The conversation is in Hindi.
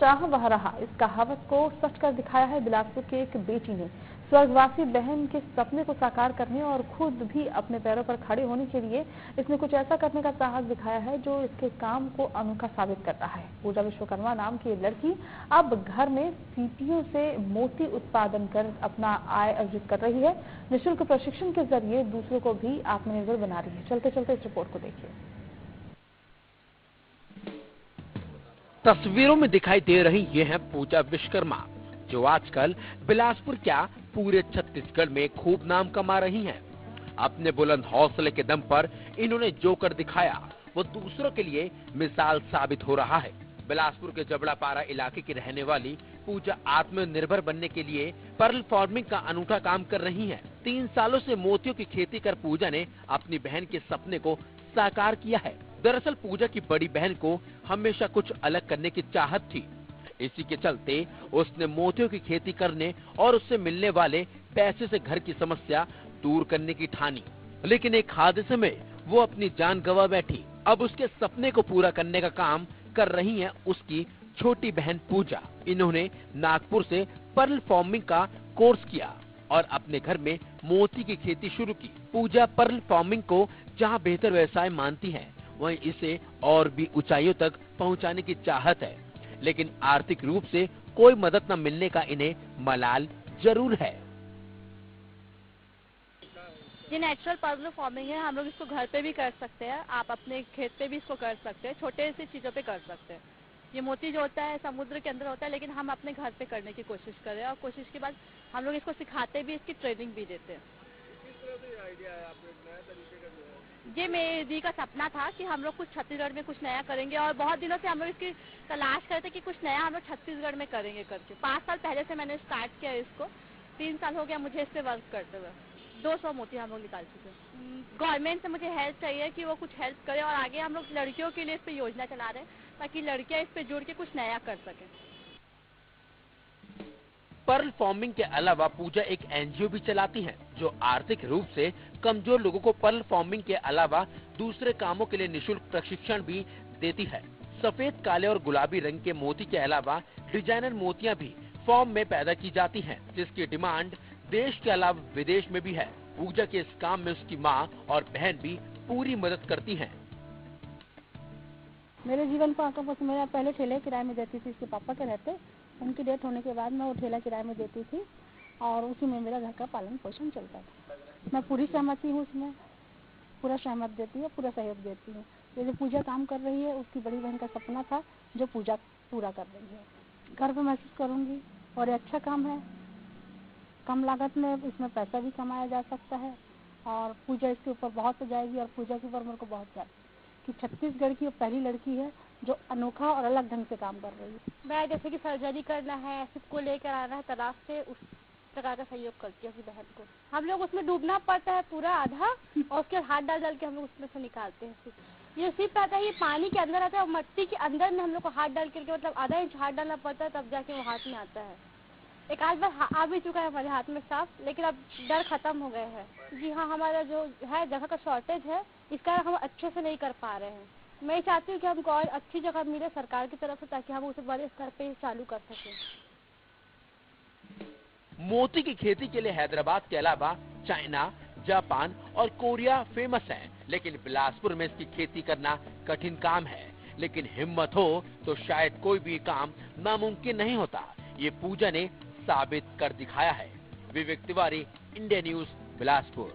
चाह वह रहा, इस कहावत को सच कर दिखाया है बिलासपुर की एक बेटी ने। स्वर्गवासी बहन के सपने को साकार करने और खुद भी अपने पैरों पर खड़े होने के लिए इसने कुछ ऐसा करने का साहस दिखाया है जो इसके काम को अनोखा साबित करता है। पूजा विश्वकर्मा नाम की लड़की अब घर में सीपियों से मोती उत्पादन कर अपना आय अर्जित कर रही है। निःशुल्क प्रशिक्षण के जरिए दूसरों को भी आत्मनिर्भर बना रही है। चलते चलते इस रिपोर्ट को देखिए। तस्वीरों में दिखाई दे रही ये है पूजा विश्वकर्मा, जो आजकल बिलासपुर क्या पूरे छत्तीसगढ़ में खूब नाम कमा रही हैं। अपने बुलंद हौसले के दम पर इन्होंने जो कर दिखाया वो दूसरों के लिए मिसाल साबित हो रहा है। बिलासपुर के जबड़ापारा इलाके की रहने वाली पूजा आत्मनिर्भर बनने के लिए पर्ल फार्मिंग का अनूठा काम कर रही हैं। 3 सालों से मोतियों की खेती कर पूजा ने अपनी बहन के सपने को साकार किया है। दरअसल पूजा की बड़ी बहन को हमेशा कुछ अलग करने की चाहत थी। इसी के चलते उसने मोतियों की खेती करने और उससे मिलने वाले पैसे से घर की समस्या दूर करने की ठानी, लेकिन एक हादसे में वो अपनी जान गंवा बैठी। अब उसके सपने को पूरा करने का काम कर रही है उसकी छोटी बहन पूजा। इन्होंने नागपुर से पर्ल फार्मिंग का कोर्स किया और अपने घर में मोती की खेती शुरू की। पूजा पर्ल फार्मिंग को जहां बेहतर व्यवसाय मानती है, वहीं इसे और भी ऊंचाइयों तक पहुंचाने की चाहत है, लेकिन आर्थिक रूप से कोई मदद न मिलने का इन्हें मलाल जरूर है। ये नेचुरल पर्ल फार्मिंग है, हम लोग इसको घर पे भी कर सकते हैं, आप अपने खेत पे भी इसको कर सकते हैं, छोटे से चीजों पे कर सकते हैं। ये मोती जो होता है समुद्र के अंदर होता है, लेकिन हम अपने घर पे करने की कोशिश कर रहे हैं और कोशिश के बाद हम लोग इसको सिखाते भी, इसकी ट्रेनिंग भी देते हैं। किस तरह से आइडिया है आपको नया तरीके का जो है? ये मेरी दी का सपना था कि हम लोग कुछ छत्तीसगढ़ में कुछ नया करेंगे और बहुत दिनों से हम लोग इसकी तलाश करते कि कुछ नया हम लोग छत्तीसगढ़ में करेंगे करके। 5 साल पहले से मैंने स्टार्ट किया इसको, 3 साल हो गया मुझे इस पे वर्क करते हुए। 200 मोती हम लोग निकाल चुके हैं। गवर्नमेंट से मुझे हेल्प चाहिए कि वो कुछ हेल्प करे और आगे हम लोग लड़कियों के लिए इस पे योजना चला रहे हैं ताकि लड़कियां इस पे जुड़ के कुछ नया कर सकें। पर्ल फार्मिंग के अलावा पूजा एक एनजीओ भी चलाती हैं, जो आर्थिक रूप से कमजोर लोगों को पर्ल फार्मिंग के अलावा दूसरे कामों के लिए निःशुल्क प्रशिक्षण भी देती है। सफेद, काले और गुलाबी रंग के मोती के अलावा डिजाइनर मोतियां भी फॉर्म में पैदा की जाती हैं, जिसकी डिमांड देश के अलावा विदेश में भी है। पूजा के इस काम में उसकी माँ और बहन भी पूरी मदद करती हैं। मेरे जीवन को आकर मेरा पहले ठेले किराए में देती थी, इसके पापा के रहते, उनकी डेथ होने के बाद मैं वो ठेला किराए में देती थी और उसी में मेरा घर का पालन पोषण चलता था। मैं पूरी सहमति हूँ, उसमें पूरा सहमत देती है, पूरा सहयोग देती हूँ। ये जो पूजा काम कर रही है उसकी बड़ी बहन का सपना था जो पूजा पूरा कर रही है। गर्व महसूस करूँगी और ये अच्छा काम है, कम लागत में इसमें पैसा भी कमाया जा सकता है और पूजा इसके ऊपर बहुत जाएगी और पूजा के ऊपर मेरे को बहुत ज्यादा कि छत्तीसगढ़ की पहली लड़की है जो अनोखा और अलग ढंग से काम कर रही है। मैं जैसे कि सर्जरी करना है, सबको लेकर आना है तलाश से, उस प्रकार का सहयोग करती है अपनी बहन को। हम लोग उसमें डूबना पड़ता है पूरा आधा और उसके हाथ डाल के हम लोग उसमें से निकालते हैं। ये सिर्फ आता है, ये पानी के अंदर आता है और मट्टी के अंदर में हम लोग को हाथ डाल करके मतलब आधा इंच हाथ डालना पड़ता है, तब जाके वो हाथ में आता है। एक आध बार आ भी चुका है हमारे हाथ में साफ, लेकिन अब डर खत्म हो गए हैं। जी हाँ, हमारा जो है जगह का शॉर्टेज है, इस कारण हम अच्छे से नहीं कर पा रहे हैं। मैं चाहती हूँ कि हमको और अच्छी जगह मिले सरकार की तरफ से, ताकि हम उसे बड़े स्तर पे चालू कर सकें। मोती की खेती के लिए हैदराबाद के अलावा चाइना, जापान और कोरिया फेमस है, लेकिन बिलासपुर में इसकी खेती करना कठिन काम है। लेकिन हिम्मत हो तो शायद कोई भी काम नामुमकिन नहीं होता, ये पूजा ने साबित कर दिखाया है। Vivek Tiwari, India news, Bilaspur.